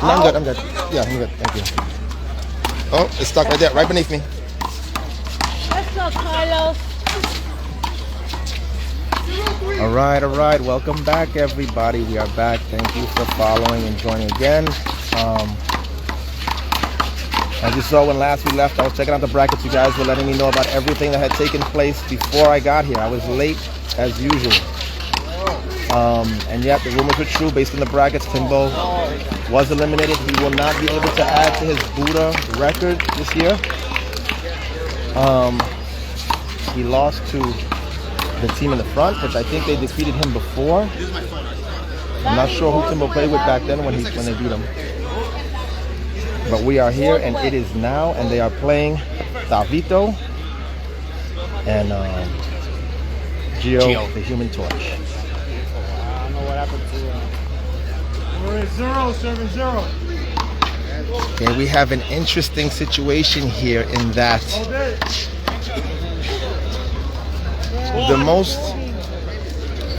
I'm good. I'm good. Yeah, I'm good. Thank you. Oh, it's stuck right there, right beneath me. Let's go, Carlos. All right. Welcome back, everybody. We are back. Thank you for following and joining again. As you saw when last we left, I was checking out the brackets. You guys were letting me know about everything that had taken place before I got here. I was late as usual. And yet the rumors were true based on the brackets. Timbo was eliminated. He will not be able to add to his Buddha record this year. He lost to the team in the front, which I think they defeated him before. I'm not sure who Timbo played with back then when they beat him. But we are here, and it is now, and they are playing Tavito and Gio, the Human Torch. I don't know what happened to we're at 0-7-0. Okay, we have an interesting situation here in that the most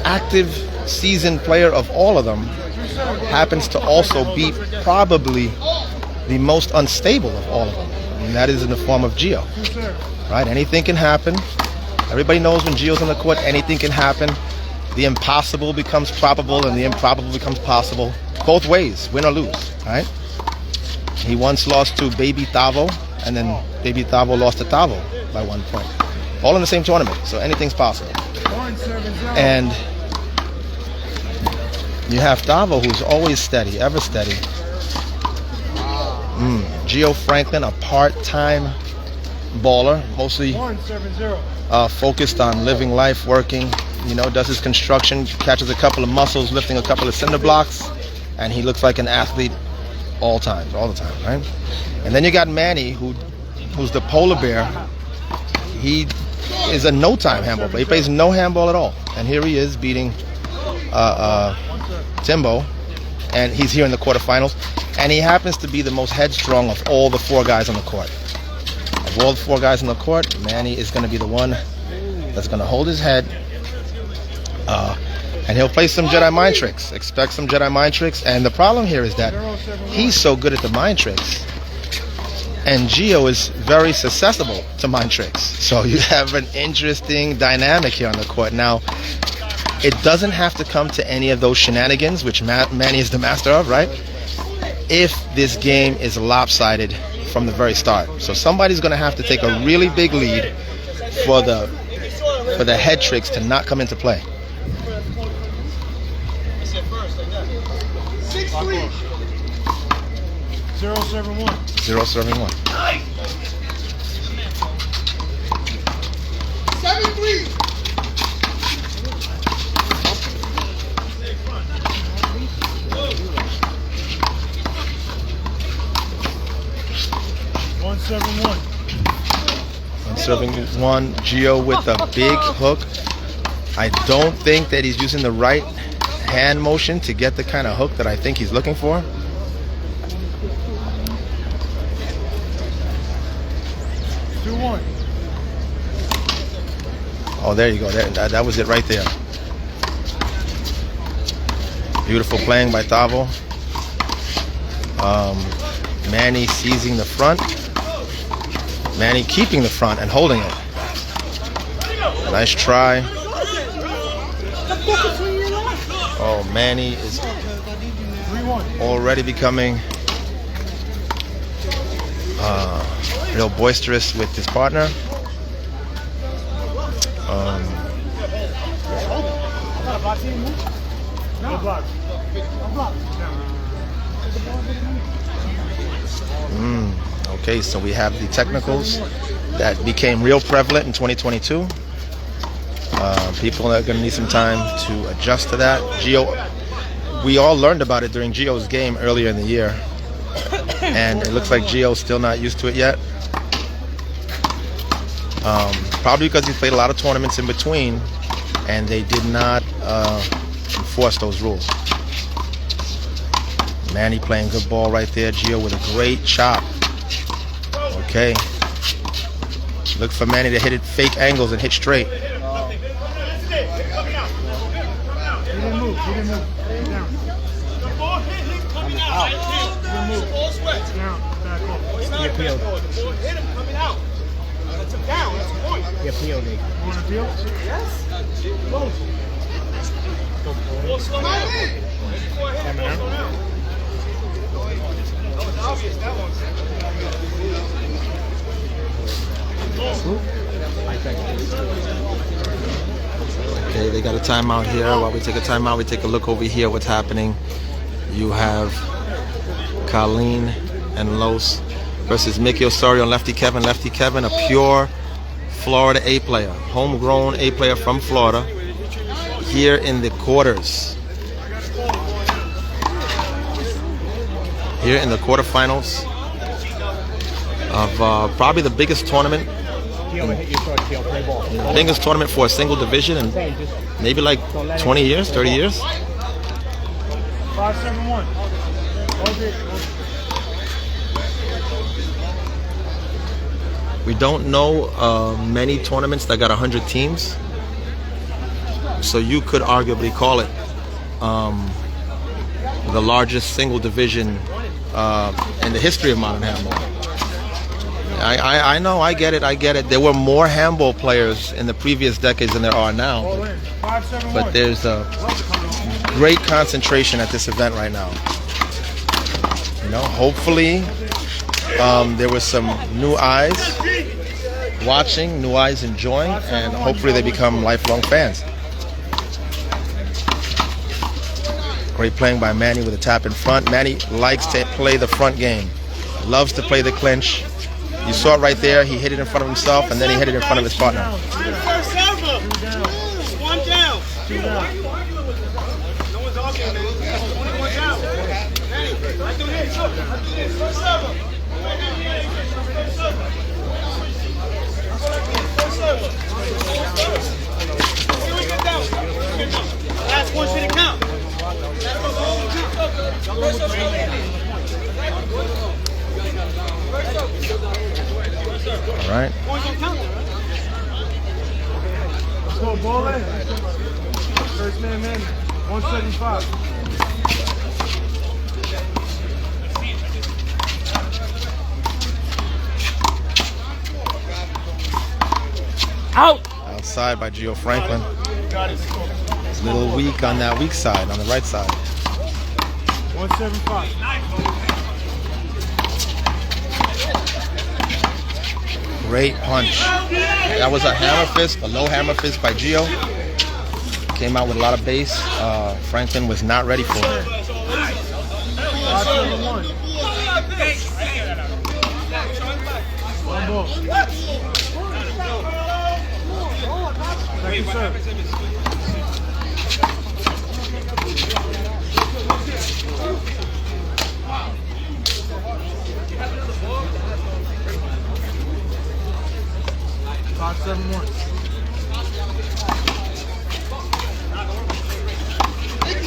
active seasoned player of all of them happens to also be probably the most unstable of all of them, and that is in the form of Gio. Right? Anything can happen. Everybody knows when Gio's on the court, anything can happen. The impossible becomes probable, and the improbable becomes possible. Both ways, win or lose. Right? He once lost to Baby Tavo, and then Baby Tavo lost to Tavo by 1 point. All in the same tournament, so anything's possible. And you have Tavo, who's always steady, ever steady. Gio Franklin, a part-time baller, mostly focused on living life, working, does his construction, catches a couple of muscles, lifting a couple of cinder blocks, and he looks like an athlete all the time, right? And then you got Manny, who's the polar bear. He is a no-time handball player. He plays no handball at all. And here he is beating Timbo, and he's here in the quarterfinals. And he happens to be the most headstrong of all the 4 guys on the court. Of all the 4 guys on the court, Manny is going to be the one that's going to hold his head. And he'll play some Jedi mind tricks. Expect some Jedi mind tricks. And the problem here is that he's so good at the mind tricks, and Gio is very susceptible to mind tricks. So you have an interesting dynamic here on the court. Now, it doesn't have to come to any of those shenanigans, which Manny is the master of, right? If this game is lopsided from the very start. So somebody's going to have to take a really big lead for the head tricks to not come into play. 6-3. 0-7-1. 0-7-1. 7-3. 1-7-1. 1-7-1. Gio with a big hook. I don't think that he's using the right hand motion to get the kind of hook that I think he's looking for. Oh, there you go. That was it right there. Beautiful playing by Tavo. Manny seizing the front. Manny keeping the front and holding it. Nice try. Oh, Manny is already becoming real boisterous with his partner. Okay, so we have the technicals that became real prevalent in 2022. People are going to need some time to adjust to that. Gio, we all learned about it during Gio's game earlier in the year, and it looks like Gio's still not used to it yet. Probably because he played a lot of tournaments in between, and they did not enforce those rules. Manny playing good ball right there. Gio with a great chop. Okay. Look for Manny to hit it fake angles and hit straight. He appealed. Hit him coming out. That's him down. That's the point. He appealed. You want to appeal? Yes. Slow down. Obvious that one. Okay, they got a timeout here. While we take a timeout, we take a look over here. What's happening? You have Colleen and Los versus Mickey Osorio and Lefty Kevin. Lefty Kevin, a pure Florida A player, homegrown A player from Florida. Here in the quarters. Here in the quarterfinals of probably the biggest tournament. The biggest tournament for a single division in maybe like 20 years, 30 years. 5-7-1. We don't know many tournaments that got 100 teams. So you could arguably call it the largest single division in the history of modern handball. I know, I get it. There were more handball players in the previous decades than there are now. But there's a great concentration at this event right now. You know, hopefully there was some new eyes watching, new eyes enjoying, and hopefully they become lifelong fans. Great playing by Manny with a tap in front. Manny likes to play the front game, loves to play the clinch. You saw it right there. He hit it in front of himself, and then he hit it in front of his partner. First server. One down. Two down. No one's arguing, man. Only one down. Hey, I do this. I do this. First server. First server. First server. Here we get down. Last one should count. All right. Let's go, ball in. First man, 175. Out. Outside by Gio Franklin. He's a little weak on that weak side, on the right side. 175. Great punch. That was a hammer fist, a low hammer fist by Gio. Came out with a lot of bass. Franklin was not ready for it. 5-7-1. One ball. Second serve.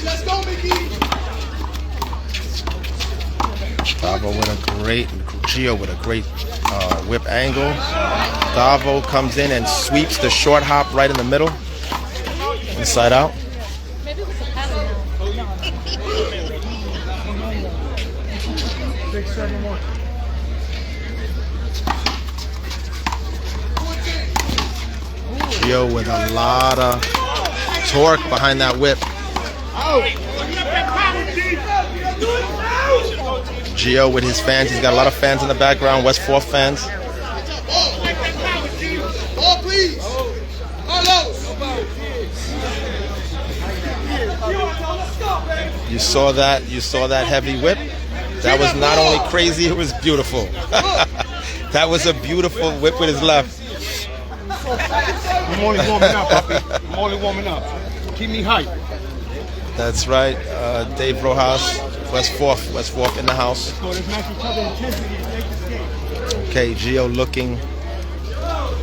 Let's go, Mickey. Tavo with a great, Gio with a great whip angle. Tavo comes in and sweeps the short hop right in the middle. Inside out. 6-7-1. Gio with a lot of torque behind that whip. Gio with his fans. He's got a lot of fans in the background. West 4th fans. Ball, please. You saw that. You saw that heavy whip. That was not only crazy, it was beautiful. That was a beautiful whip with his left. I'm only warming up, puppy. I'm only warming up. Keep me hype. That's right. Dave Rojas, West 4th in the house. Okay, Gio looking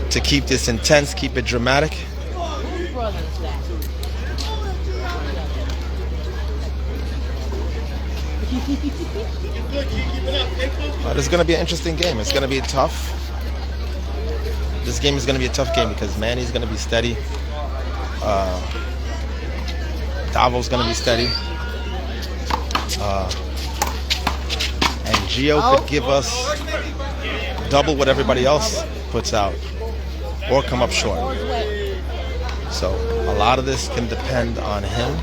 to keep this intense, keep it dramatic. This is going to be an interesting game. It's going to be tough. This game is going to be a tough game because Manny's going to be steady. Tavo's going to be steady. And Gio could give us double what everybody else puts out or come up short. So a lot of this can depend on him,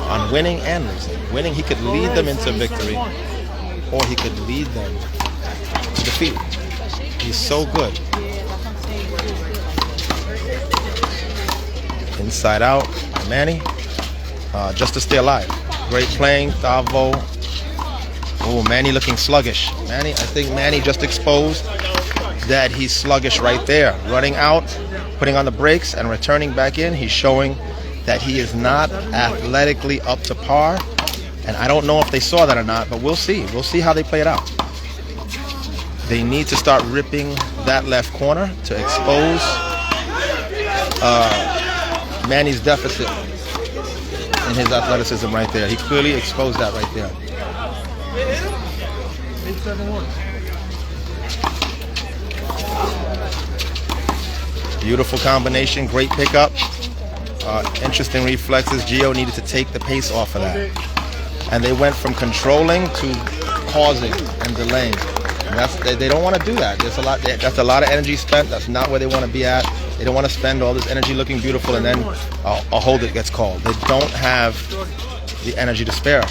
on winning and losing. Winning, he could lead them into victory, or he could lead them to defeat. He's so good. Inside out, Manny, just to stay alive. Great playing, Tavo. Oh, Manny looking sluggish. I think Manny just exposed that he's sluggish right there. Running out, putting on the brakes, and returning back in. He's showing that he is not athletically up to par. And I don't know if they saw that or not, but we'll see. We'll see how they play it out. They need to start ripping that left corner to expose Manny's deficit in his athleticism right there. He clearly exposed that right there. Beautiful combination, great pickup. Interesting reflexes. Gio needed to take the pace off of that. And they went from controlling to pausing and delaying. And they don't want to do that. That's a lot of energy spent. That's not where they want to be at. They don't want to spend all this energy looking beautiful and then a hold it gets called. They don't have the energy to spare.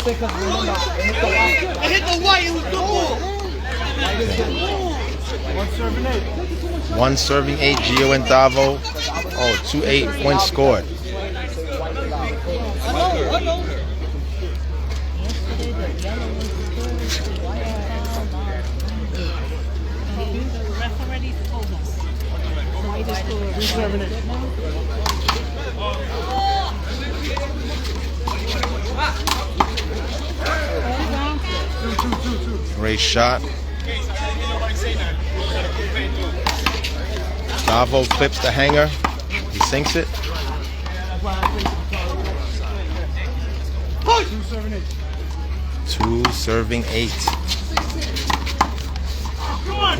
I hit the white, it was good ball. 1 serving 8, Gio and Tavo. Oh, 2 8-point scored. Great shot. Tavo clips the hanger. He sinks it. 2 serving 8.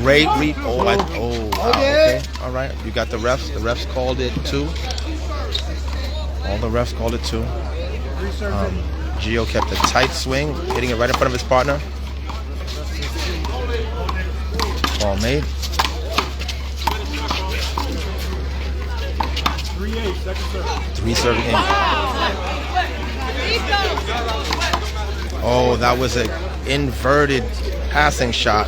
Great read. Oh, wow. Okay. All right. You got the refs. The refs called it 2. All the refs called it 2. Gio kept a tight swing, hitting it right in front of his partner. Ball made. 3 serving 8. Oh, that was an inverted passing shot.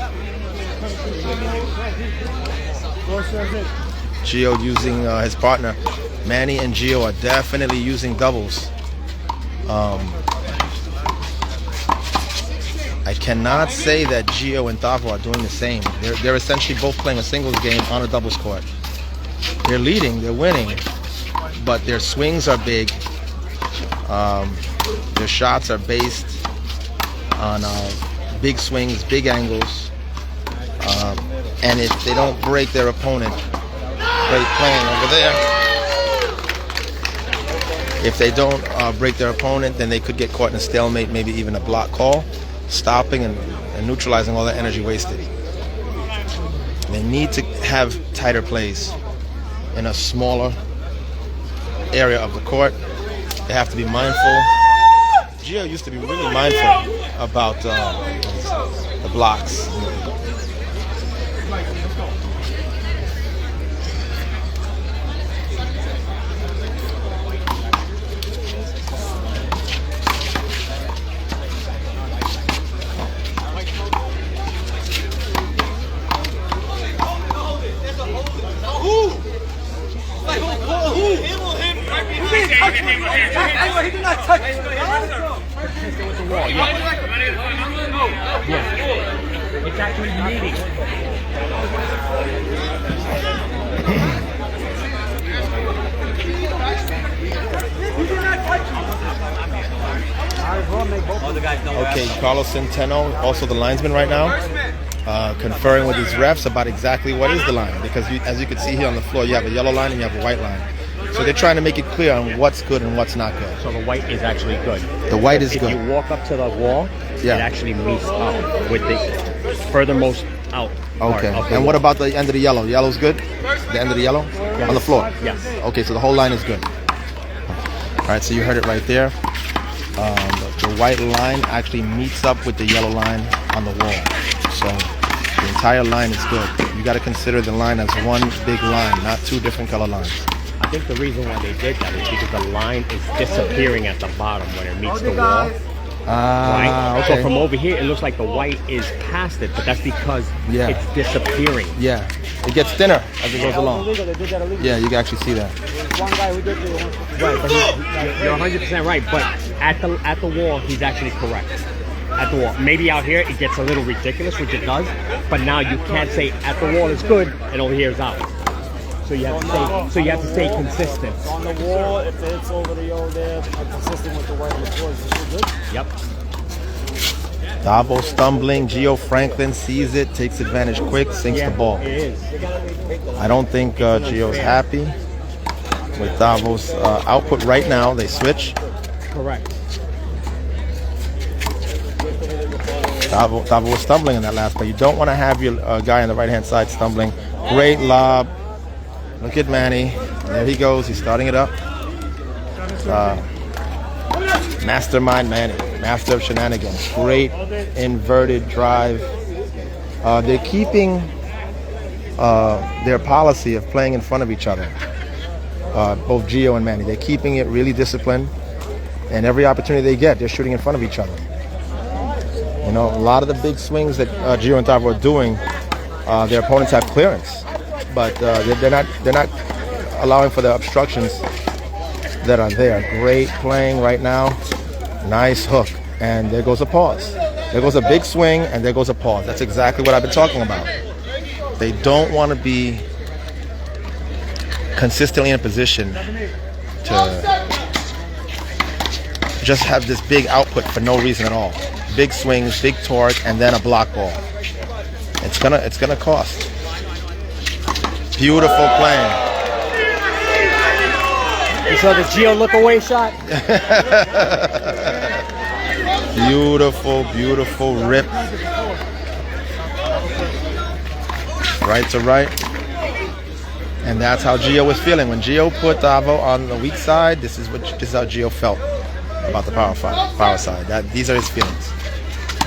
Gio using his partner. Manny and Gio are definitely using doubles. I cannot say that Gio and Tavo are doing the same. They're essentially both playing a singles game on a doubles court. They're leading, they're winning, but their swings are big. Their shots are based on big swings, big angles. And if they don't break their opponent, great playing over there. If they don't break their opponent, then they could get caught in a stalemate, maybe even a block call, stopping and neutralizing all that energy wasted. They need to have tighter plays in a smaller area of the court. They have to be mindful. Gio used to be really mindful about the blocks. He did not touch it. It's actually meeting. Okay, Carlos Centeno, also the linesman right now, conferring with his refs about exactly what is the line. Because as you can see here on the floor, you have a yellow line and you have a white line. So they're trying to make it clear on what's good and what's not good. So the white is actually good. The white is If good. you walk up to the wall, Yeah. it actually meets up with the furthermost out. part Okay. of the And what wall. about the end of the yellow? Yellow's good? The end of the yellow? On the floor? Yes. Okay, so the whole line is good. All right, so you heard it right there. The white line actually meets up with the yellow line on the wall. So the entire line is good. You got to consider the line as one big line, not two different color lines. I think the reason why they did that is because the line is disappearing at the bottom when it meets the wall. Right? Ah, okay. So from over here, it looks like the white is past it, but that's because Yeah. it's disappearing. Yeah, it gets thinner as it goes along. Yeah, you can actually see that. Right, but you're 100% right. But at the wall, he's actually correct. At the wall, maybe out here it gets a little ridiculous, which it does. But now you can't say at the wall is good and over here is out. So you have to stay. So you have to stay consistent. On the wall, if it's over the yellow there, consistent with the white on the floor, is it good? Yep. Tavo stumbling. Gio Franklin sees it, takes advantage quick, sinks the ball. It is. I don't think Gio's happy with Tavo's output right now. They switch. Correct. Tavo was stumbling in that last play. You don't want to have your guy on the right-hand side stumbling. Great lob. Look at Manny. There he goes. He's starting it up. Mastermind Manny. Master of Shenanigans. Great inverted drive. They're keeping their policy of playing in front of each other. Both Gio and Manny. They're keeping it really disciplined. And every opportunity they get, they're shooting in front of each other. You know, a lot of the big swings that Gio and Tavo are doing, their opponents have clearance, but they're not allowing for the obstructions that are there. Great playing right now. Nice hook, and there goes a pause. There goes a big swing, and there goes a pause. That's exactly what I've been talking about. They don't want to be consistently in a position to just have this big output for no reason at all. Big swings, big torque, and then a block ball. It's gonna cost. Beautiful playing. You saw the Gio look away shot? Beautiful, beautiful rip. Right to right. And that's how Gio was feeling. When Gio put Tavo on the weak side, this is how Gio felt about the power side. These are his feelings.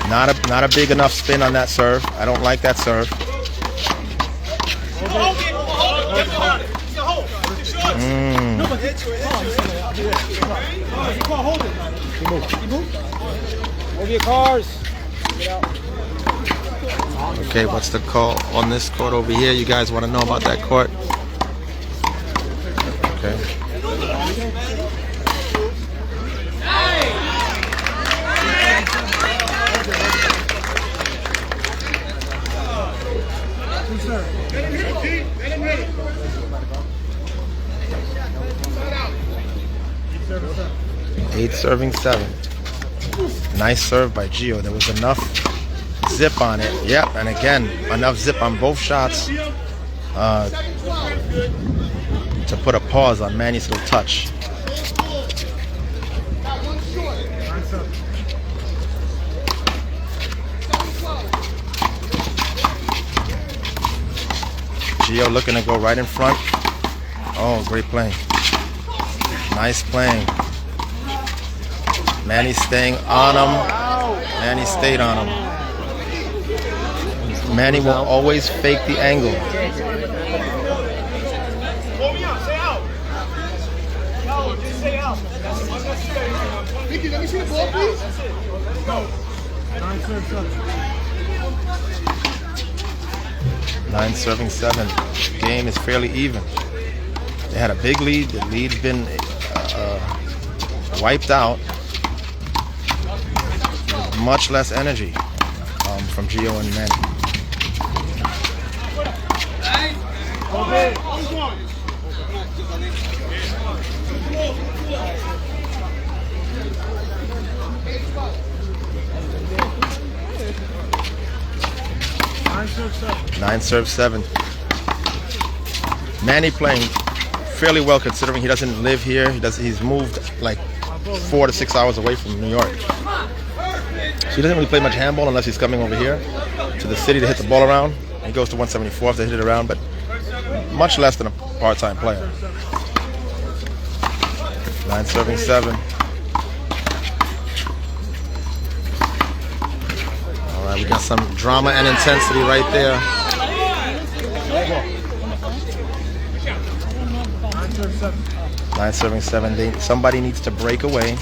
Not a big enough spin on that serve. I don't like that serve. Move your cars. Okay, what's the call on this court over here? You guys want to know about that court? Okay. Eight serving 7. Nice serve by Gio. There was enough zip on it. Yep, and again, enough zip on both shots to put a pause on Manny's little touch. Gio looking to go right in front. Oh, great playing. Nice playing. Manny staying on him. Manny stayed on him. Manny will always fake the angle. Stay out. No, just stay out. Vicky, let me see the ball, please. Go. 9 serving 7. Game is fairly even. They had a big lead. The lead's been wiped out. With much less energy from Gio and Manny. Nine serve 7. Manny playing fairly well considering he doesn't live here. He's moved like 4 to 6 hours away from New York. So he doesn't really play much handball unless he's coming over here to the city to hit the ball around. He goes to 174 to hit it around, but much less than a part-time player. 9 serving 7. All right, we got some drama and intensity right there. 9 serving 7. Somebody needs to break away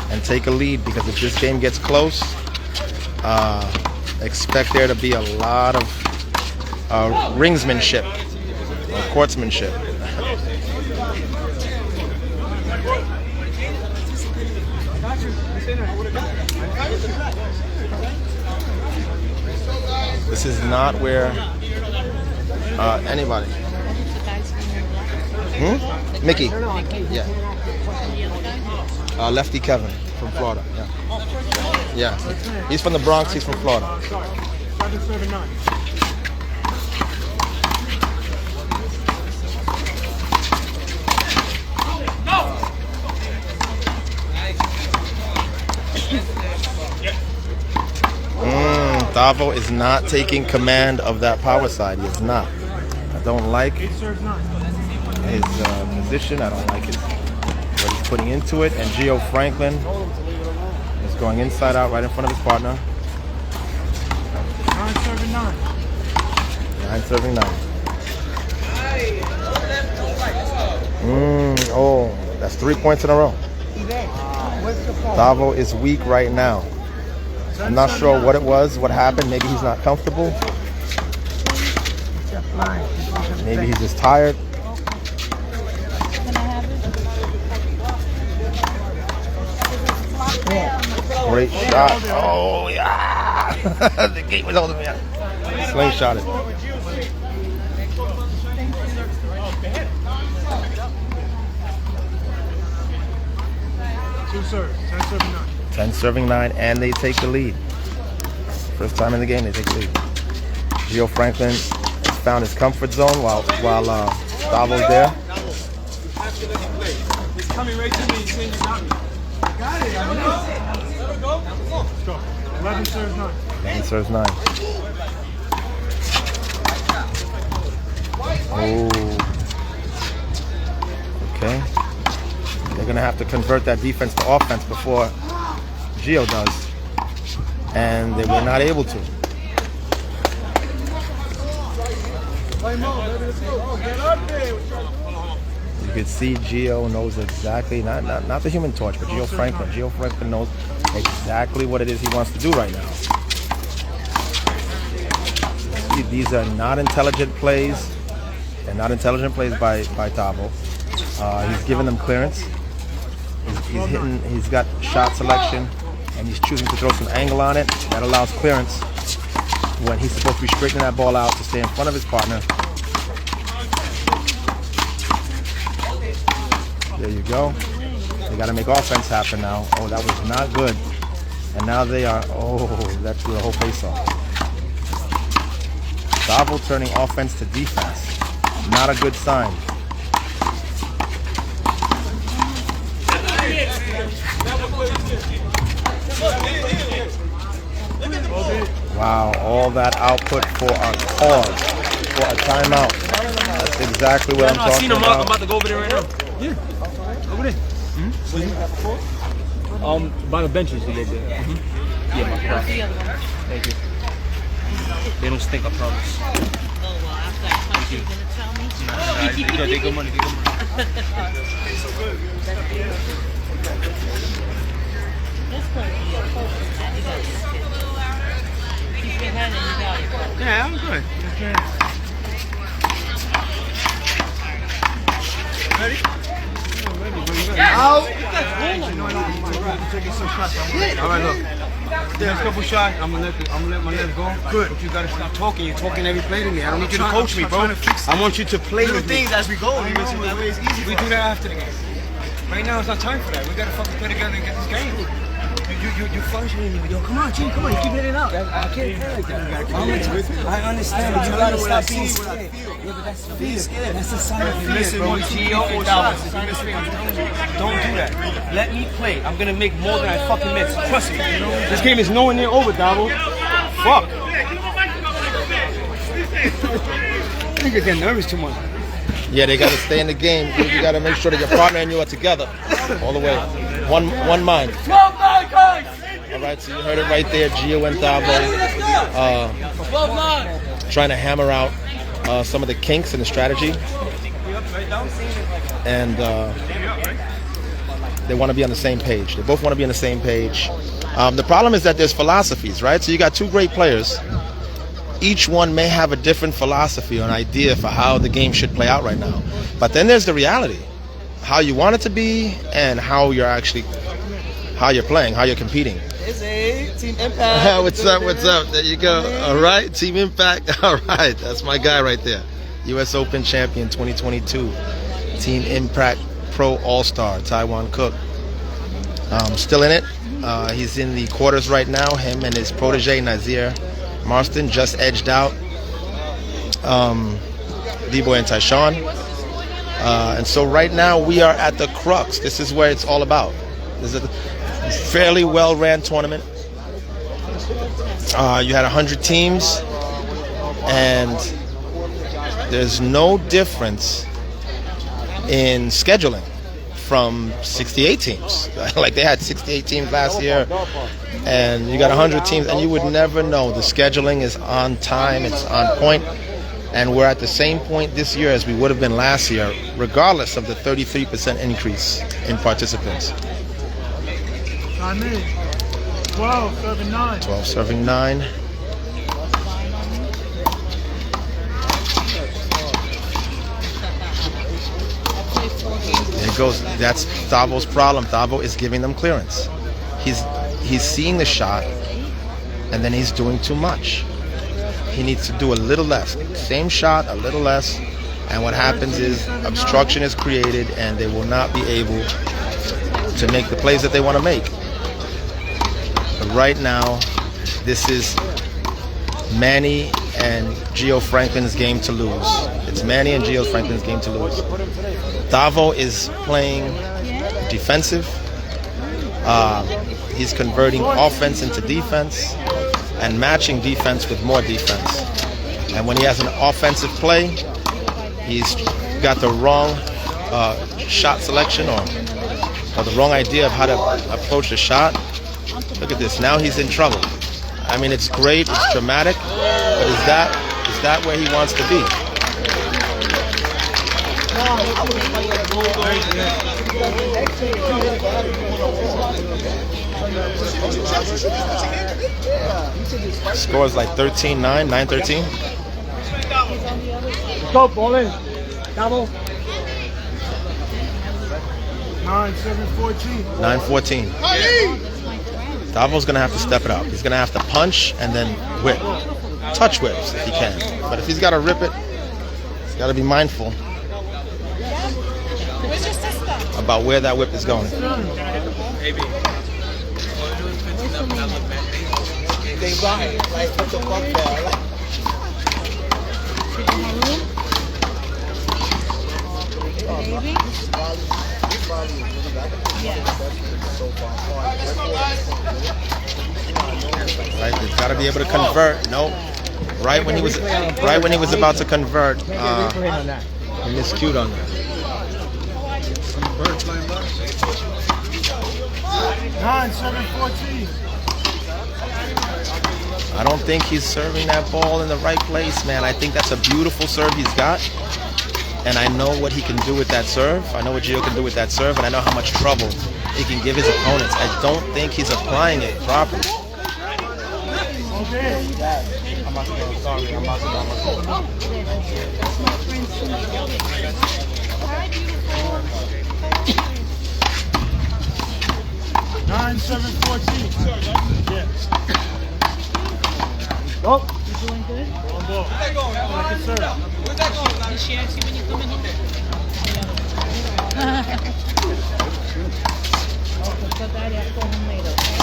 and take a lead, because if this game gets close, expect there to be a lot of ringsmanship or courtsmanship. This is not where anybody. Mickey. Yeah. Lefty Kevin from Florida. Yeah. Yeah. He's from the Bronx. He's from Florida. Tavo is not taking command of that power side. He is not. I don't like his position. I don't like what he's putting into it. And Gio Franklin is going inside out right in front of his partner. 9 serving 9. 9 serving 9. Oh, that's 3 points in a row. Tavo is weak right now. I'm not sure what it was, what happened. Maybe he's not comfortable. Maybe he's just tired. Great shot. Oh, yeah. The gate was holding me up. Slingshot it. Two serves. 10 serving 9. 10 serving 9, and they take the lead. First time in the game, they take the lead. Gio Franklin has found his comfort zone while Tavo's there. He's coming right to me. He's saying you got me. Got it. Let's go. 11 serves 9. 11 serves 9. Oh. Okay. They're going to have to convert that defense to offense before Gio does, and they were not able to. You could see Gio knows exactly, not the Human Torch, but Gio Franklin. Gio Franklin knows exactly what it is he wants to do right now. See, these are not intelligent plays. They're not intelligent plays by Tavo. He's giving them clearance. He's hitting. He's got shot selection, and he's choosing to throw some angle on it. That allows clearance when he's supposed to be straightening that ball out to stay in front of his partner. There you go. They got to make offense happen now. Oh, that was not good. And now they are. Oh, that threw the whole face off. Tavo turning offense to defense. Not a good sign. Wow, all that output for a cause, for a timeout. That's exactly what I'm talking about. I'm about to go over there right now. Yeah, over there. By the benches a little bit. Yeah, my God. Thank you. They don't stink, I promise. Oh, well, after I talk, you're going to tell me? They good money, This could be a focus that you got this kid. Keep your head and you got it. Yeah, I'm good. Ready? Out. All right, look. Next couple shots, I'm gonna let my legs go. Good. But you gotta stop talking. You're talking every play to me. I don't need you to coach me, bro. I want you to play with me. Things as we go. That way it's easy. We do that after the game. Right now, it's not time for that. We gotta fucking play together and get this game. You frustrating me. Yo, come on, G, come on. You keep hitting it out. I can't play like that. I understand, but you gotta stop being scared. Yeah, but that's fear. That's a sign of fear, bro. Gio and Tavo. Don't do that. Let me play. I'm gonna make more than I fucking miss. Trust me. This game is nowhere near over, Tavo. Fuck. Niggas get nervous too much. Yeah, they got to stay in the game. You got to make sure that your partner and you are together all the way. One mind. All right, so you heard it right there. Gio and Tavo trying to hammer out some of the kinks in the strategy. And they want to be on the same page. They both want to be on the same page. The problem is that there's philosophies, right? So you got two great players. Each one may have a different philosophy or an idea for how the game should play out right now. But then there's the reality, how you want it to be and how you're playing, how you're competing. Team Impact. What's up? There you go. All right, Team Impact. All right, that's my guy right there. U.S. Open champion 2022. Team Impact Pro All-Star, Taiwan Cook. Still in it. He's in the quarters right now. Him and his protege, Nazir Marston, just edged out D-Boy and Tyshawn. And so right now we are at the crux. This is where it's all about. This is a fairly well-ran tournament. You had 100 teams, and there's no difference in scheduling from 68 teams. Like they had 68 teams last year, and you got 100 teams, and you would never know. The scheduling is on time, it's on point, and we're at the same point this year as we would have been last year, regardless of the 33% increase in participants. 12 serving 9. 12 serving 9. There it goes. That's Tavo's problem. Tavo is giving them clearance. He's seeing the shot, and then he's doing too much. He needs to do a little less. Same shot, a little less, and what happens is obstruction is created, and they will not be able to make the plays that they want to make. But right now, this is Manny and Gio Franklin's game to lose. It's Manny and Gio Franklin's game to lose. Tavo is playing defensive. He's converting offense into defense and matching defense with more defense. And when he has an offensive play, he's got the wrong shot selection or the wrong idea of how to approach the shot. Look at this. Now he's in trouble. I mean, it's great, it's dramatic, but is that where he wants to be? Scores like 13-9, 9-13. Let's go, ball in. Double. 9-7-14. 9-14. Tavo's going to have to step it up. He's going to have to punch and then whip. Touch whips if he can. But if he's got to rip it, he's got to be mindful about where that whip is going. Right, he's got to be able to convert. Nope. Right when he was about to convert, he miscued on that. 9-7-14. I don't think he's serving that ball in the right place, man. I think that's a beautiful serve he's got. And I know what he can do with that serve. I know what Gio can do with that serve, and I know how much trouble he can give his opponents. I don't think he's applying it properly. Okay. 9-7-14. Yeah. You doing good? One ball. Like a serve. You share it when you come in here? Put that at home later, okay?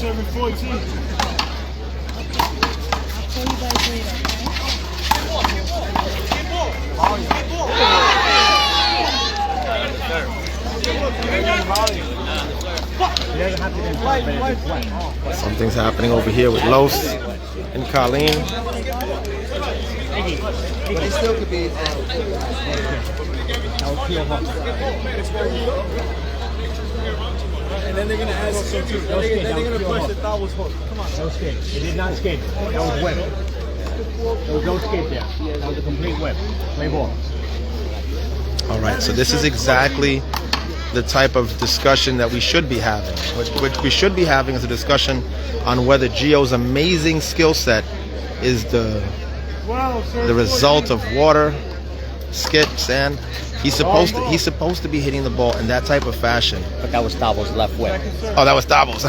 serving 14. I'll call you guys later, Something's happening over here with Los and Colleen. But it still could be. And then they're gonna ask. Then they're gonna question Tavo's hook. Come on. That was skate. It did not skate. That was whip. There was no skate there. That was a complete whip. Play ball. All right, so this is exactly the type of discussion that we should be having. What we should be having is a discussion on whether Gio's amazing skill set is the result of water, skip, sand. He's supposed to be hitting the ball in that type of fashion. But that was Tavo's left whip. Oh, that was Tavo's.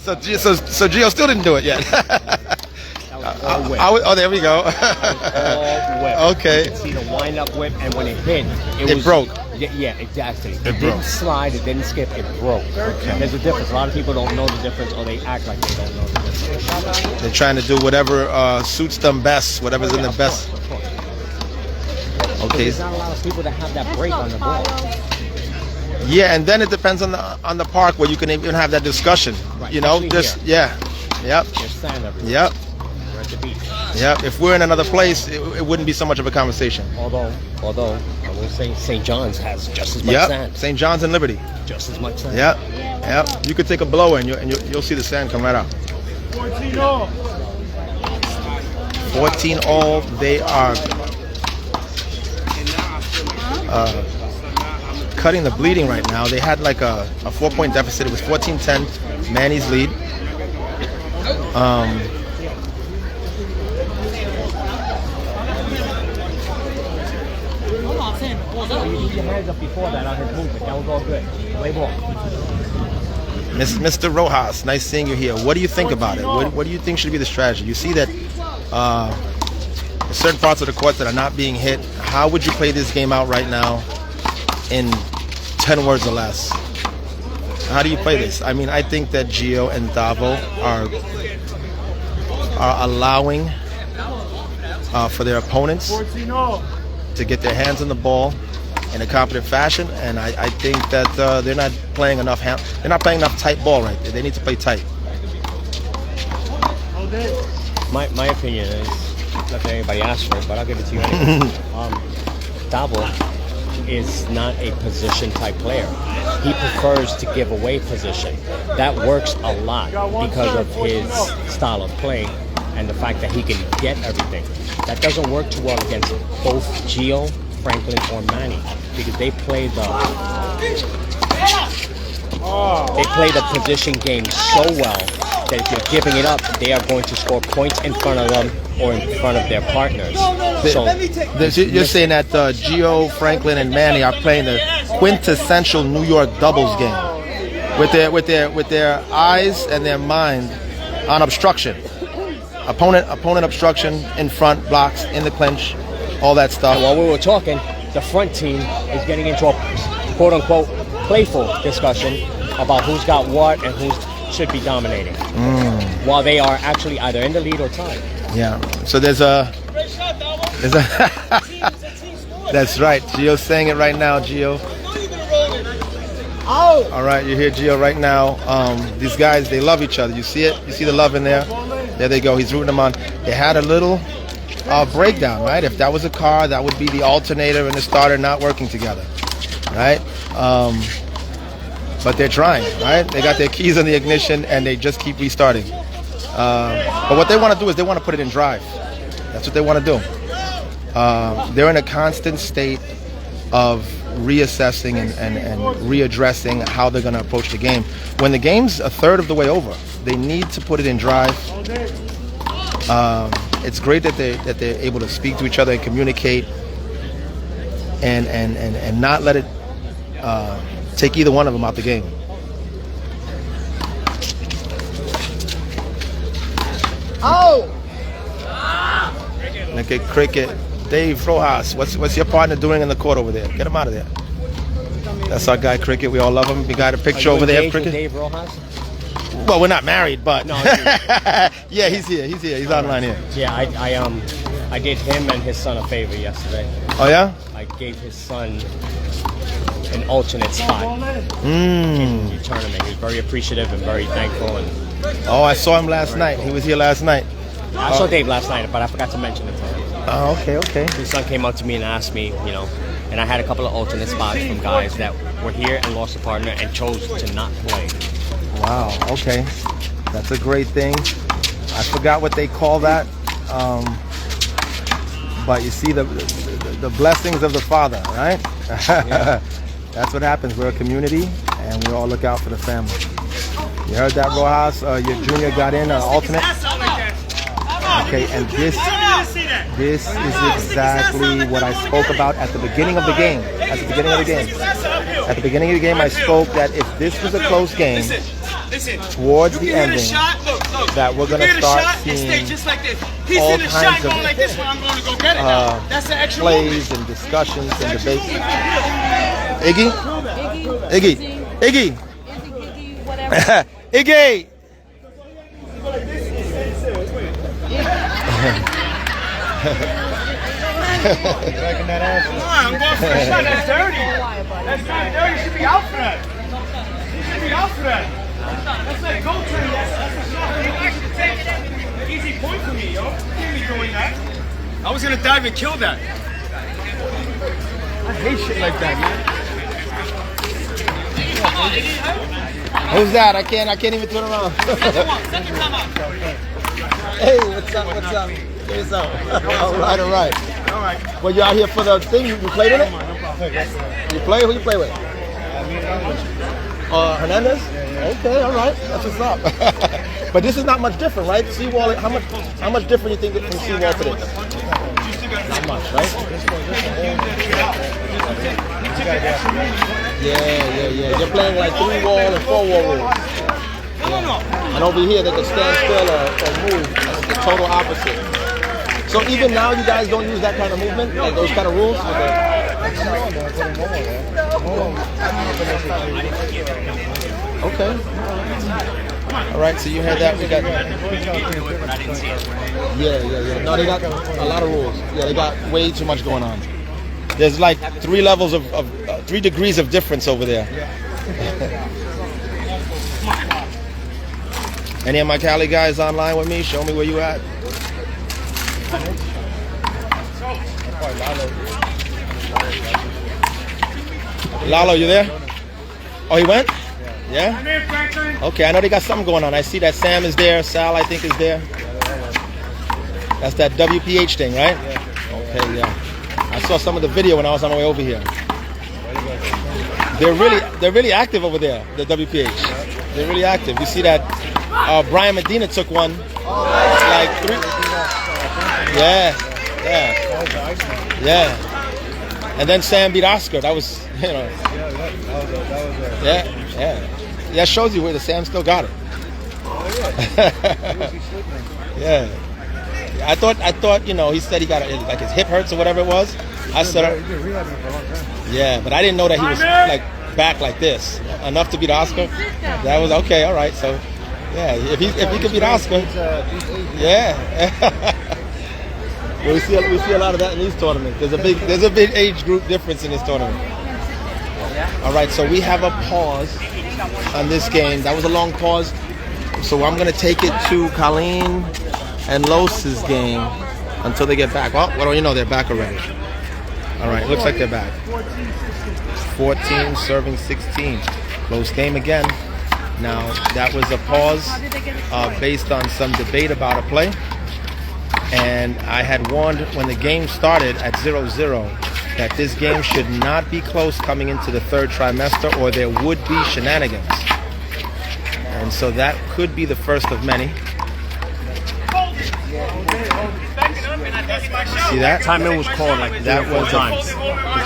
So Gio still didn't do it yet. Oh, there we go. Okay. You can see the wind-up whip, and when it hit, It broke. Yeah, exactly. It broke. didn't slide, it didn't skip, it broke. Okay. There's a difference. A lot of people don't know the difference, or they act like they don't know the difference. They're trying to do whatever suits them best, whatever's in the best. Okay. There's not a lot of people that have that break on the ball. Yeah, and then it depends on the park where you can even have that discussion. Right. You know, Actually, just yep. There's sand everywhere. Yep. We're at the beach. Yep. If we're in another place, it wouldn't be so much of a conversation. Although I will say St. John's has just as much Yep. sand. St. John's and Liberty. Just as much sand. Yep. Yep. You could take a blower and you'll see the sand come right out. 14 all. 14 all. They are cutting the bleeding right now. They had like a 4-point deficit. It was 14-10. Manny's lead. You put your hands up before that on his movement. That was all good. Play ball. Mr. Rojas, nice seeing you here. What do you think about it? What do you think should be the strategy? You see that certain parts of the court that are not being hit. How would you play this game out right now in 10 words or less? How do you play this? I mean, I think that Gio and Tavo are allowing for their opponents 14 all. to get their hands on the ball in a competent fashion, and I think that they're not playing enough. They're not playing enough tight ball right there. They need to play tight. My opinion is, not that anybody asked for it, but I'll give it to you anyway. Tavo is not a position type player. He prefers to give away position. That works a lot because of his style of play and the fact that he can get everything. That doesn't work too well against both Gio, Franklin, or Manny because they play the position game so well that if you're giving it up, they are going to score points in front of them or in front of their partners. You're saying that Gio, Franklin, and Manny are playing the quintessential New York doubles game with their eyes and their mind on obstruction. Opponent obstruction in front, blocks in the clinch, all that stuff. And while we were talking, the front team is getting into a quote-unquote playful discussion about who's got what and who should be dominating, while they are actually either in the lead or tied. Yeah. So there's a. That's right. Gio's saying it right now, Gio. All right, you hear Gio right now. These guys, they love each other. You see it? You see the love in there? There they go. He's rooting them on. They had a little breakdown, right? If that was a car, that would be the alternator and the starter not working together, right? But they're trying, right? They got their keys on the ignition and they just keep restarting. But what they want to do is they want to put it in drive. That's what they want to do. They're in a constant state of reassessing and readdressing how they're going to approach the game. When the game's a third of the way over, they need to put it in drive. It's great that they're able to speak to each other and communicate and not let it take either one of them out the game. Look at cricket. Dave Rojas, what's your partner doing in the court over there? Get him out of there. That's our guy, Cricket. We all love him. We got a picture over there, Cricket. Dave Rojas? Well, we're not married, but No, yeah, he's here. He's online here. Yeah, I did him and his son a favor yesterday. Oh yeah? I gave his son an alternate spot Mm. in the tournament. He was very appreciative and very thankful. And Oh, I saw him last night. He was here last night. I saw Dave last night, but I forgot to mention it to him. Oh, okay. His son came up to me and asked me, and I had a couple of alternate spots from guys that were here and lost a partner and chose to not play. Wow. Okay, that's a great thing. I forgot what they call that, but you see the blessings of the Father, right? Yeah. That's what happens. We're a community, and we all look out for the family. You heard that, Rojas? Your junior got in an alternate. Okay, and this is exactly what I spoke about at the beginning of the game. At the beginning of the game, I spoke that if this was a close game, towards the ending, that we're going to start seeing all kinds of plays and discussions and debates. Iggy? Whatever. Iggy! Come on, I'm going for a shot. That's dirty. That's not dirty. You should be out for that. You should be out for that. That's like go turn. That's a shot. An easy point for me, yo. You can't be doing that. I was gonna dive and kill that. I hate shit like that, man. Who's that? I can't even turn around. Hey, what's up? What's up? All right. Well, you out here for the thing? You played in it? You play? Who you play with? Hernandez? Okay, all right. That's what's up. But this is not much different, right? Seawall. How much different you think from Seawall to this? Not much, right? Yeah. You're playing like 3-wall and 4-wall rules. Yeah. And over here, they can stand still or move. That's the total opposite. So even now, you guys don't use that kind of movement, like those kind of rules? Okay. All right, so you heard that. We got. Yeah. No, they got a lot of rules. Yeah, they got way too much going on. There's like 3 levels of 3 degrees of difference over there. Any of my Cali guys online with me? Show me where you at. Lalo, you there? Oh, he went? Yeah? Okay, I know they got something going on. I see that Sam is there. Sal, I think, is there. That's that WPH thing, right? Okay, yeah. I saw some of the video when I was on the way over here. They're really active over there, the WPH. They're really active. You see that Brian Medina took one like 3. Yeah. And then Sam beat Oscar. That was, Yeah. That shows you where the Sam still got it. Yeah. I thought, he said he got like his hip hurts or whatever it was. I said, yeah, but I didn't know that he was like back like this enough to beat Oscar. That was okay. All right. So, yeah, if he could beat Oscar, yeah. Well, we see a lot of that in these tournaments. There's a big age group difference in this tournament. All right, so we have a pause on this game. That was a long pause. So I'm going to take it to Colleen and Los's game until they get back. Well, do you know? They're back already. All right, looks like they're back. 14 serving 16. Close game again. Now, that was a pause based on some debate about a play. And I had warned when the game started at 0-0 that this game should not be close coming into the 3rd trimester, or there would be shenanigans. And so that could be the first of many. See that? Timeout was called like that 3 or 4 times. His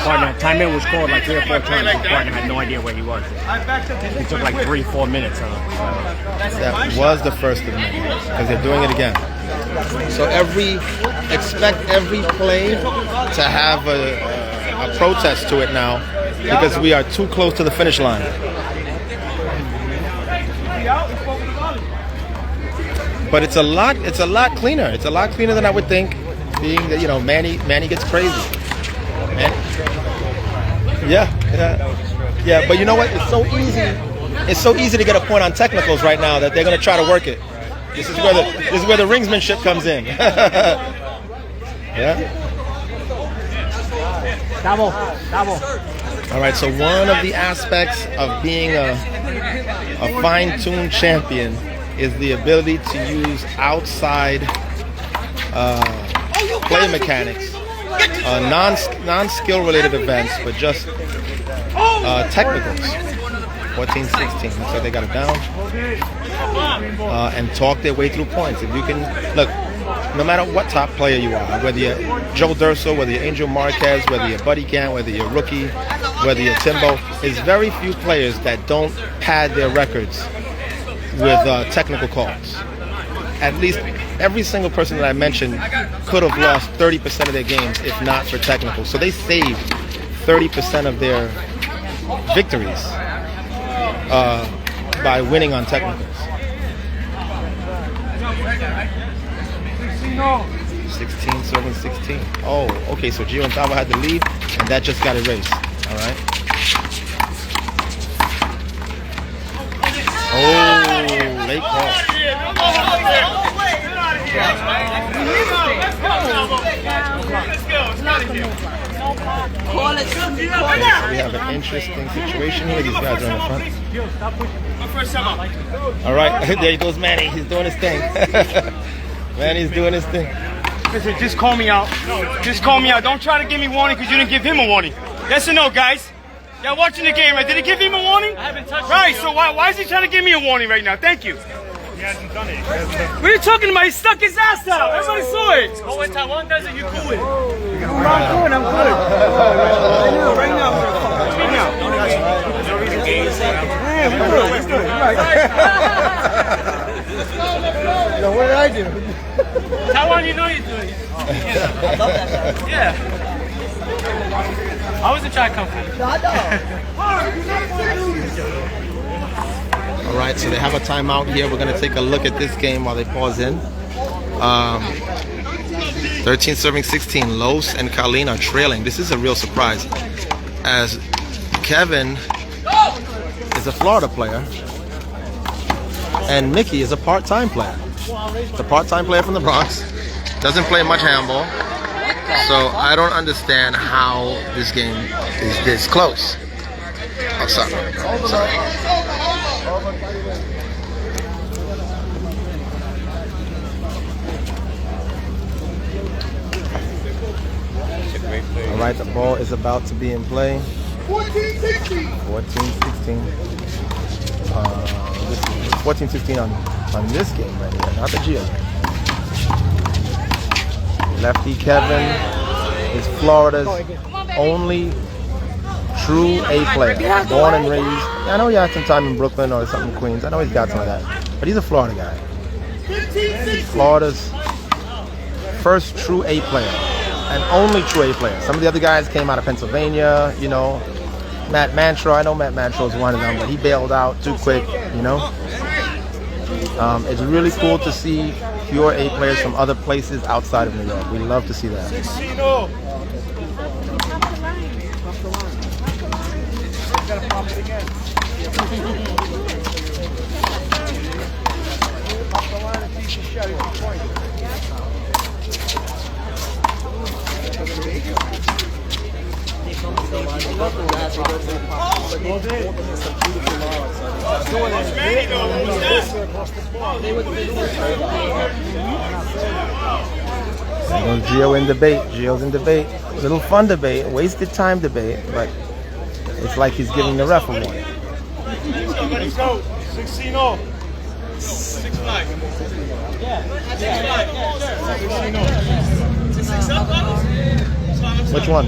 partner, timeout was called like 3 or 4 times. His partner had no idea where he was. He took like 3-4 minutes. That was the first of many, because they're doing it again. So expect every play to have a protest to it now, because we are too close to the finish line. But it's a lot cleaner. It's a lot cleaner than I would think, being that, you know, Manny gets crazy. Yeah, but you know what? It's so easy. It's so easy to get a point on technicals right now that they're going to try to work it. This is where the ringsmanship comes in. Yeah. Tavo. All right, so one of the aspects of being a fine-tuned champion is the ability to use outside play mechanics, non-skill related events, but just technicals. 14-16. Looks like they got it down. And talk their way through points. If you can, look, no matter what top player you are, whether you're Joe Durso, whether you're Angel Marquez, whether you're Buddy Gant, whether you're Rookie, whether you're Timbo, there's very few players that don't pad their records with technical calls. At least every single person that I mentioned could have lost 30% of their games if not for technicals. So they saved 30% of their victories by winning on technicals. 16, serving 16. Oh, okay, so Gio and Tavo had the lead, and that just got erased. All right. Oh, late call. We have an interesting situation here. These guys are in the front. All right, there goes Manny. He's doing his thing. Manny's doing his thing. Listen, just call me out. Just call me out. Don't try to give me warning because you didn't give him a warning. Yes or no, guys? Y'all watching the game, right? Did he give him a warning? I haven't touched him. Right, so why is he trying to give me a warning right now? Thank you. He hasn't done it. What are you talking about? He stuck his ass out. Everybody saw it. But when Taiwan does it, you cool with it. I'm good. Right now. Let's do it. You know, what did I do? Taiwan, you know you're doing it. I love that guy. Yeah. I wasn't trying to come for you. All right, so they have a timeout here. We're going to take a look at this game while they pause in. 13 serving 16. Los and Colleen are trailing. This is a real surprise, as Kevin is a Florida player and Mickey is a part-time player. The part-time player from the Bronx doesn't play much handball, so I don't understand how this game is this close. Oh, sorry. All right, the ball is about to be in play. 14-16. 14-16 on this game right here, not the Gio. Lefty Kevin is Florida's only true A player, born and raised. I know he had some time in Brooklyn or something in Queens. I know he's got some of that, but he's a Florida guy. Florida's first true A player and only true A player. Some of the other guys came out of Pennsylvania, you know. Matt Mantro, I know Matt Mantro is one of them, but he bailed out too quick, you know. It's really cool to see pure A players from other places outside of New York. We love to see that. Gio in debate. Gio's in debate. A little fun debate, wasted time debate, but it's like he's giving the ref a warning. Let's go. 16-0. 6-9. Which one?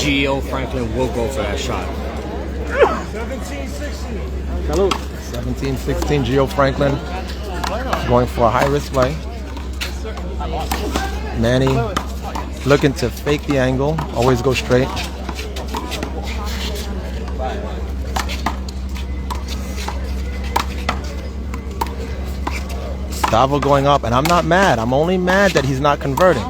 Gio Franklin will go for that shot. 17-16. Salute. 17-16, Gio Franklin going for a high-risk play. Manny looking to fake the angle, always go straight. Tavo going up, and I'm not mad. I'm only mad that he's not converting.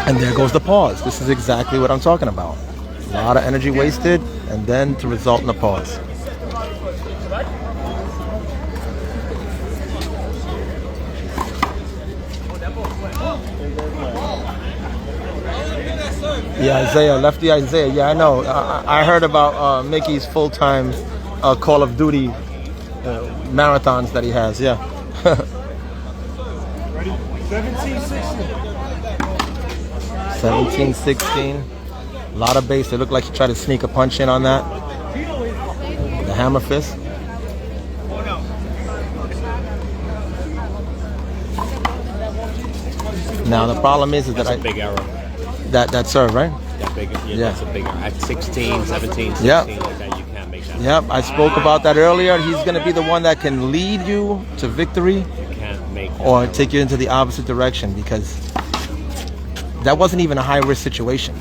And there goes the pause. This is exactly what I'm talking about. A lot of energy wasted, and then to result in a pause. Yeah, Isaiah, lefty Isaiah. Yeah, I know. I heard about Mickey's full-time Call of Duty marathons that he has. Yeah. 17-16. 17-16. A lot of base. It looked like he tried to sneak a punch in on that. The hammer fist. Now the problem is That's that a big error. that serve, right? That big, yeah, Yeah. that's a big error. At 16, 17, 16, Yep. like that, you can't make that. Yep, I spoke about that earlier. He's going to be the one that can lead you to victory You can't make that. or take you into the opposite direction, because that wasn't even a high risk situation.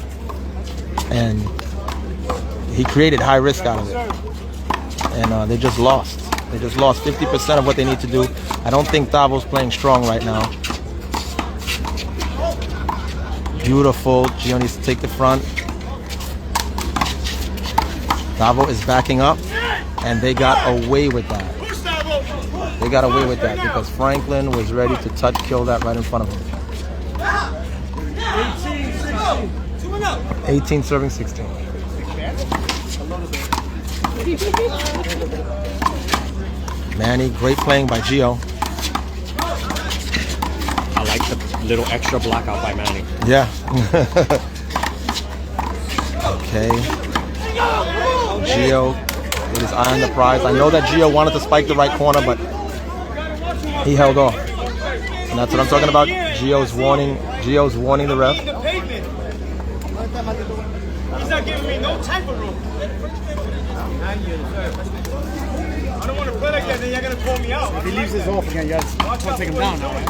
And he created high risk out of it. And they just lost. They just lost 50% of what they need to do. I don't think Tavo's playing strong right now. Beautiful. Gio needs to take the front. Tavo is backing up, and they got away with that. They got away with that because Franklin was ready to touch kill that right in front of him. 18 serving 16. Manny, great playing by Gio. I like the little extra blockout by Manny. Yeah. Okay. Gio with his eye on the prize. I know that Gio wanted to spike the right corner, but he held off. And that's what I'm talking about. Gio's warning the ref. He's not giving me no type of room. I don't want to play like that, then you're going to pull me out. If he leaves this off again, you guys want to take him down now, right?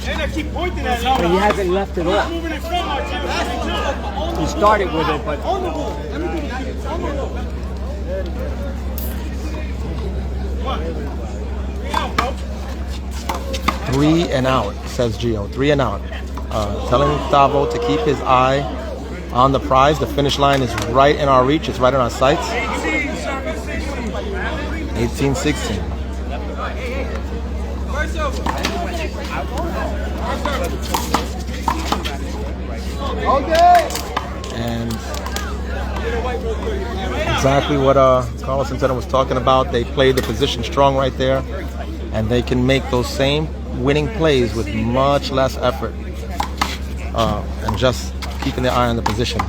And I keep pointing at him. But he hasn't left it off. Moving in front, Martin. He started with it, but On the ball. Let me do the kids. On the ball. What? 3 and out, says Gio. 3 and out. Telling Tavo to keep his eye on the prize. The finish line is right in our reach. It's right in our sights. 18-16. And exactly what Carlos Centeno was talking about. They played the position strong right there, and they can make those same winning plays with much less effort and just keeping their eye on the position.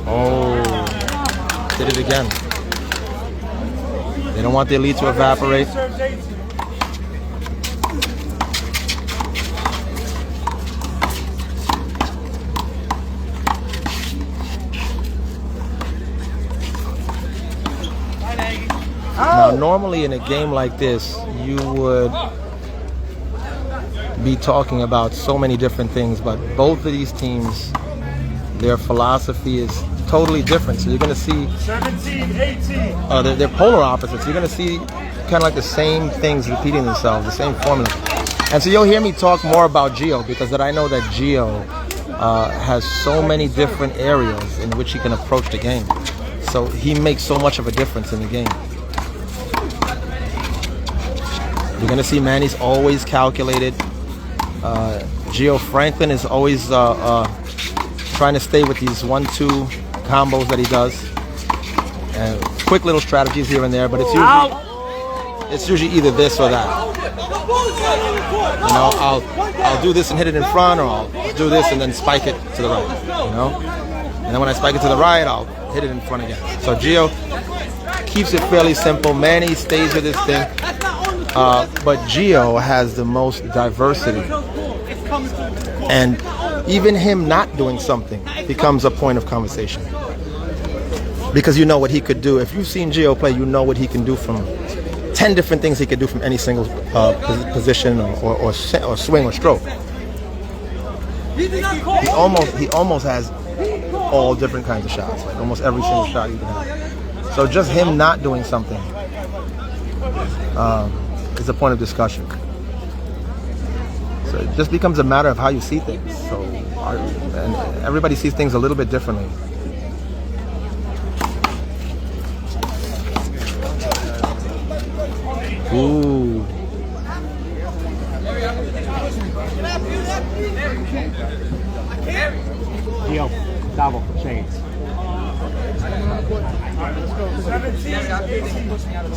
Oh, did it again. They don't want their lead to evaporate. Now, normally in a game like this, you would be talking about so many different things, but both of these teams, their philosophy is totally different. So you're going to see 17-18. they're polar opposites. You're going to see kind of like the same things repeating themselves, the same formula. And so you'll hear me talk more about Gio, because that I know that Gio has so many different areas in which he can approach the game. So he makes so much of a difference in the game. You're going to see Manny's always calculated. Gio Franklin is always trying to stay with these 1-2 combos that he does. And quick little strategies here and there, but it's usually either this or that. You know, I'll do this and hit it in front, or I'll do this and then spike it to the right. You know, and then when I spike it to the right, I'll hit it in front again. So Gio keeps it fairly simple. Manny stays with his thing. But Gio has the most diversity. And even him not doing something becomes a point of conversation. Because you know what he could do. If you've seen Gio play, you know what he can do from 10 different things he could do from any single position or swing or stroke. He almost has all different kinds of shots, like almost every single shot you can have. So just him not doing something is a point of discussion. So it just becomes a matter of how you see things. So and everybody sees things a little bit differently. Ooh. Gio Tavo, Shades.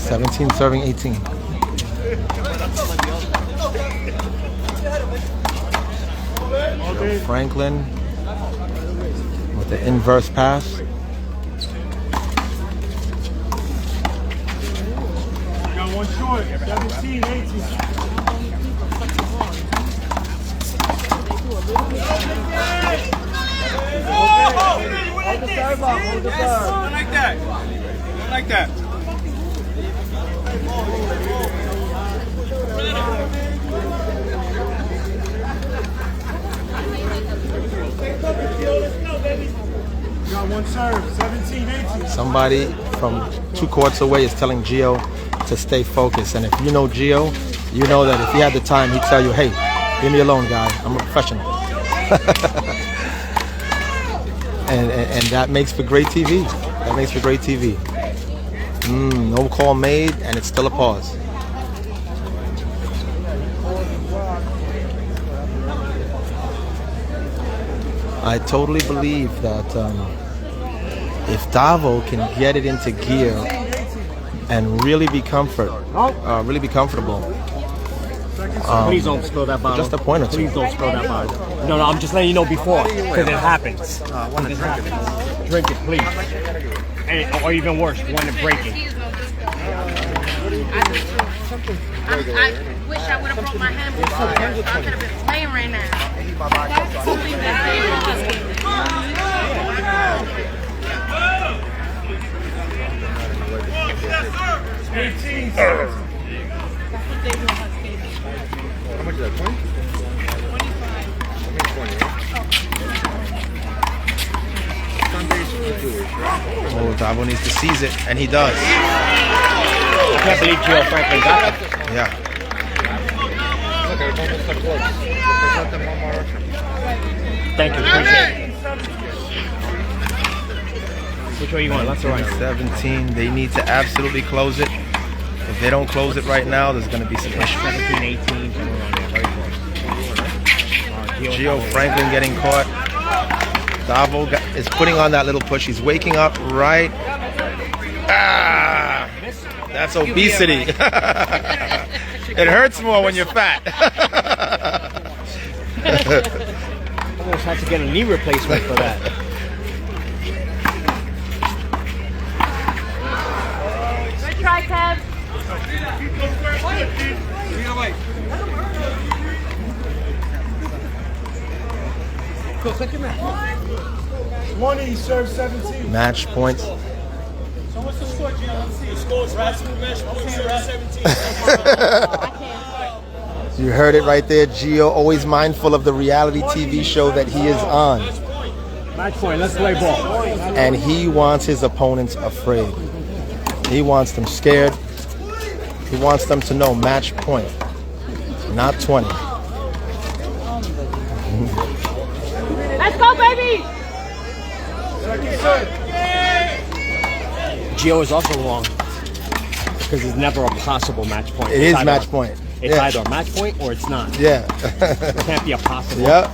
17 serving 18. Franklin with the inverse pass. Got one short. 17, 18. Hold the serve up, hold the serve. Don't like that. Don't like that. Got one serve. 17, 18. Somebody from 2 courts away is telling Gio to stay focused. And if you know Gio, you know that if he had the time, he'd tell you, hey, leave me alone, guy. I'm a professional. and that makes for great TV. That makes for great TV. No call made, and it's still a pause. I totally believe that if Tavo can get it into gear and really be comfortable, Please don't spill that bottle. just a point or two. Please don't spill that bottle. No, I'm just letting you know before, because it happens. It happens. Drink it, please. Or even worse, want to break it. I wish I would have brought my handball. I could have been playing right now. How much is that, 20? 25. Oh, Tavo needs to seize it, and he does. I can't believe Gio Franklin got that. Yeah. Thank you, appreciate it. Which way you going? Left or right? 17. They need to absolutely close it. If they don't close it right now, there's going to be some issues. 17, 18. Very close. Gio Franklin getting caught. Tavo is putting on that little push. He's waking up right. Ah, that's obesity. It hurts more when you're fat. Almost had to get a knee replacement for that. Good try, Kev. One, he serves 17. Match points. So what's the score, Gio? Let's see. The score is absolute match point, serve 17. You heard it right there, Gio, always mindful of the reality TV show that he is on. Match point, let's play ball. And he wants his opponents afraid. He wants them scared. He wants them to know match point, not 20. Let's go, baby! Gio is also wrong because it's never a possible match point. It is match point. It's either a match point or it's not. Yeah. It can't be a possible. Yeah.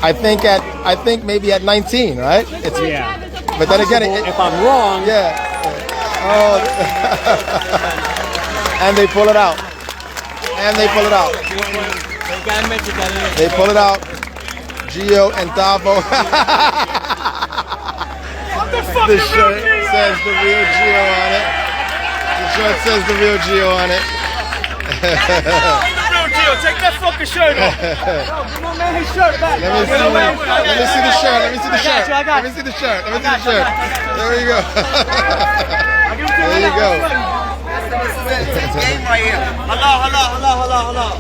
I think maybe at 19, right? It's, Yeah. But then again, If I'm wrong, yeah. Oh. And they pull it out. And they pull it out. They pull it out. Gio and Tavo. The shirt says the real Gio on it. The shirt says the real Gio on it. Gio, take that fucking shirt off. Give my man his shirt back. Let me see the shirt. Let me see the shirt. Let me see the shirt. Let me see the shirt. There we go. There you go. This is game right here. Hello.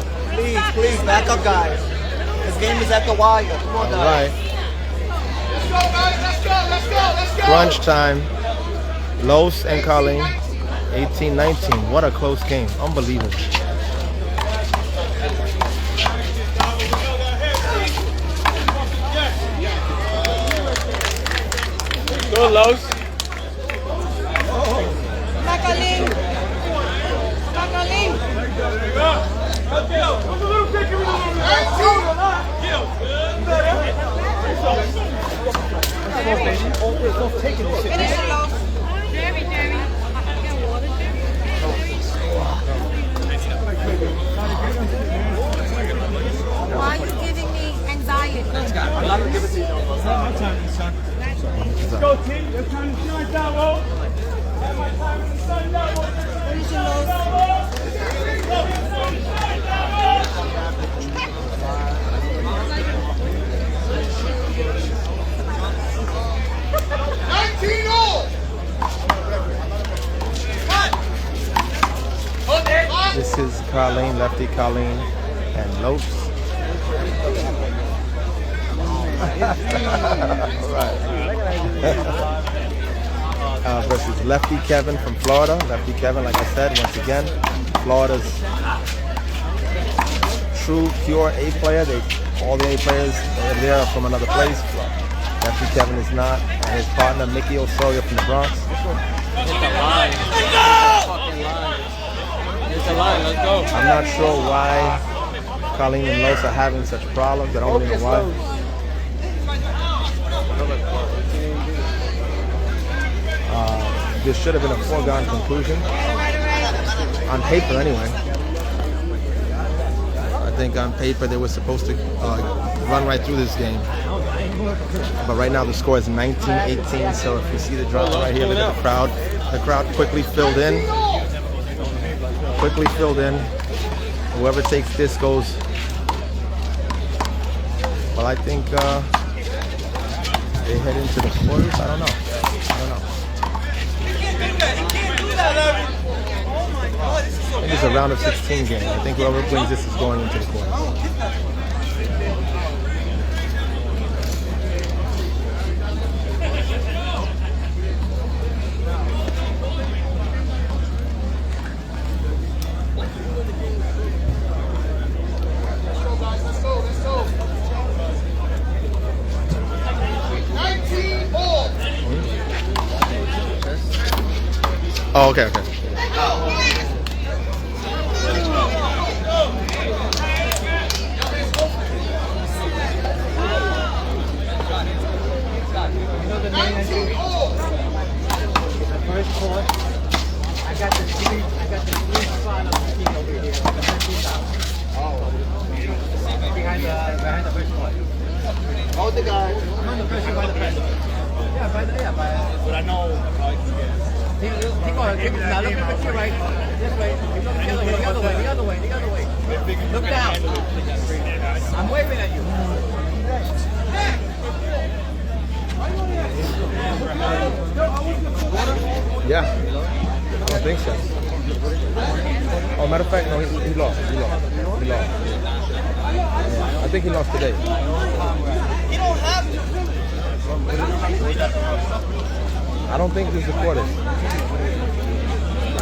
Please, back up, guys. This game is at the wire. Come on, All guys. right. Crunch time. Los and Colleen, 18-19. What a close game. Unbelievable. Go, Los. Why are you giving me anxiety? I'm not gonna give it to you. Let's go, team. It's time to shine, Tavo. This is Colleen, lefty Colleen, and Los. Versus lefty Kevin from Florida. Lefty Kevin, like I said, once again, Florida's true, pure A player. All the A players there are from another place. Lefty Kevin is not. And his partner, Mickey Osorio from the Bronx. I'm not sure why Colleen and Los are having such problems. I don't really know why. This should have been a foregone conclusion. On paper, anyway. I think on paper they were supposed to run right through this game. But right now the score is 19-18. So if you see the drama right here, look at the crowd. The crowd quickly filled in. Whoever takes this goes. Well, I think they head into the quarters. I don't know. I think it's a round of 16 game. I think whoever wins this is going into the quarters. Oh, okay. First court. I got the three spot of the team over here. The 15,000. Behind the first court. Hold the guy. I'm on the first by the press. But I know how it can get. Now look at the right. This way. The other way. Look down. I'm waving at you. Yeah, I don't think so. Oh, matter of fact, no, he lost. I think he lost today. I don't think this is the quarters. I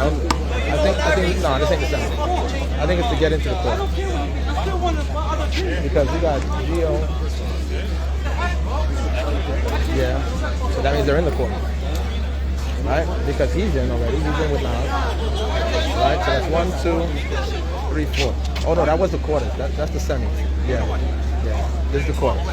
think no, this ain't the semi. I think it's to get into the quarters. Because we got Gio. Yeah, so that means they're in the quarter. Right? Because he's in already. He's in with Nas. Right? So that's 1, 2, 3, 4. Oh no, that was the quarters. That's the semi. Yeah. This is the quarters.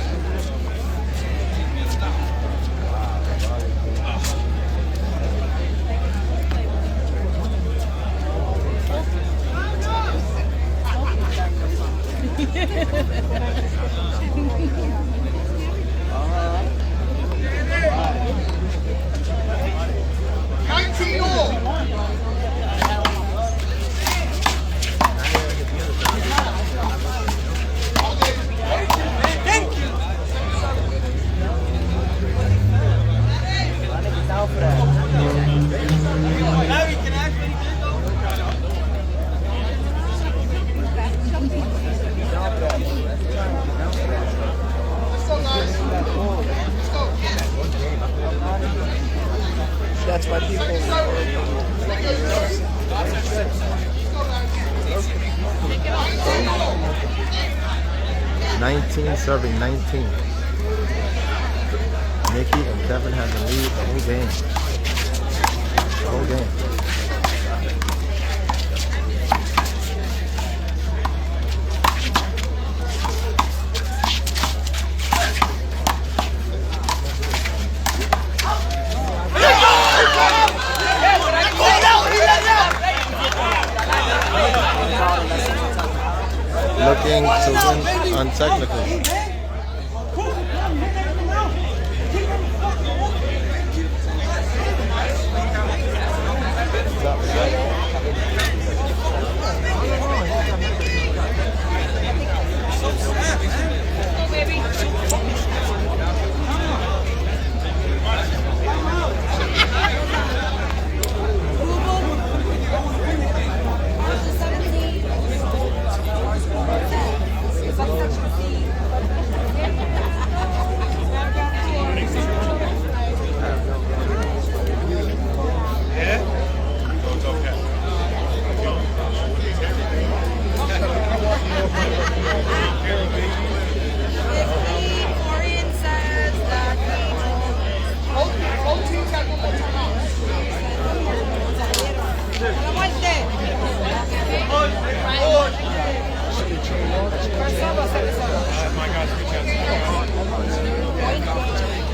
That's why people. 19 serving 19. Nikki and Kevin have the lead the whole game. The whole game. Looking to win on technicals.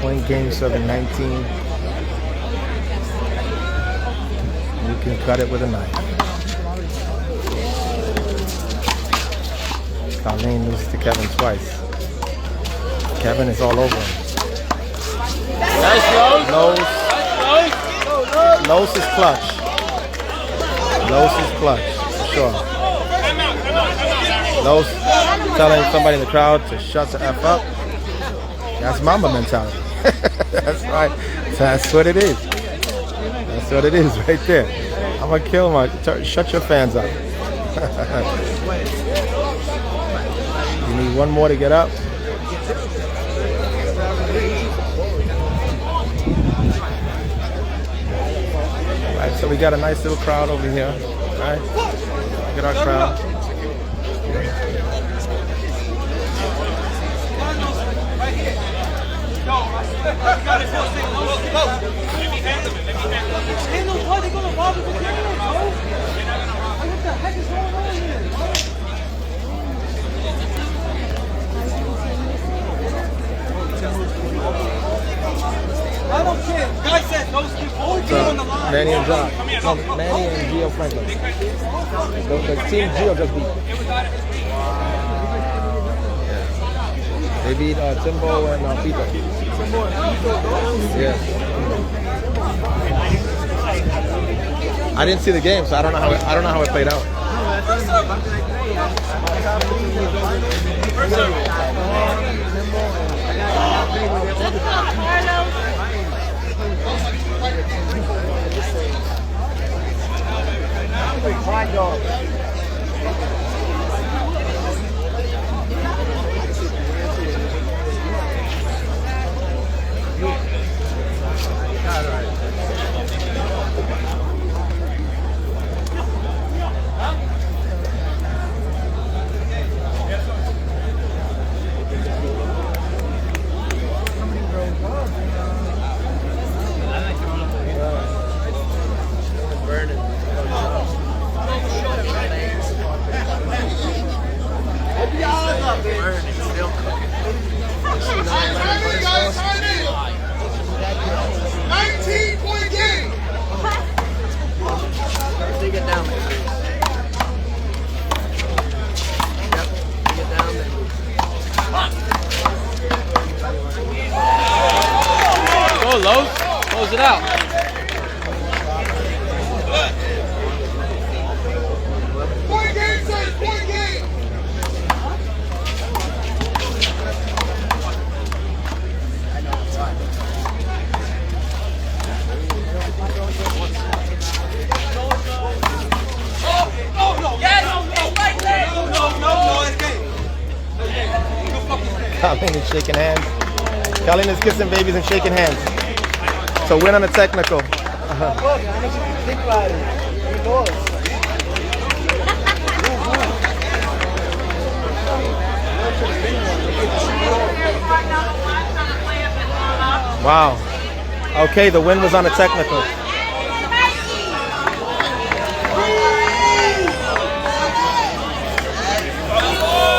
Point game 7-19. You can cut it with a knife. Colleen loses to Kevin twice. Kevin is all over him. Los is clutch. Los is clutch, for sure. Los telling somebody in the crowd to shut the F up. That's Mamba mentality. That's right. That's what it is. That's what it is right there. I'm gonna kill my. Shut your fans up. You need one more to get up. All right, so we got a nice little crowd over here. All right, look at our crowd. I don't care. Guy said those people on the line. Manny and John. No, Manny and Gio Franklin. The team Gio just beat. They beat Timbo and Pito. Yeah. I didn't see the game, so I don't know how it played out. Close it out. Point game, sir. Point game. Colleen is shaking hands. Colleen is kissing babies and shaking hands. So win on a technical. Think about it. He lost. Wow. Okay, the win was on a technical.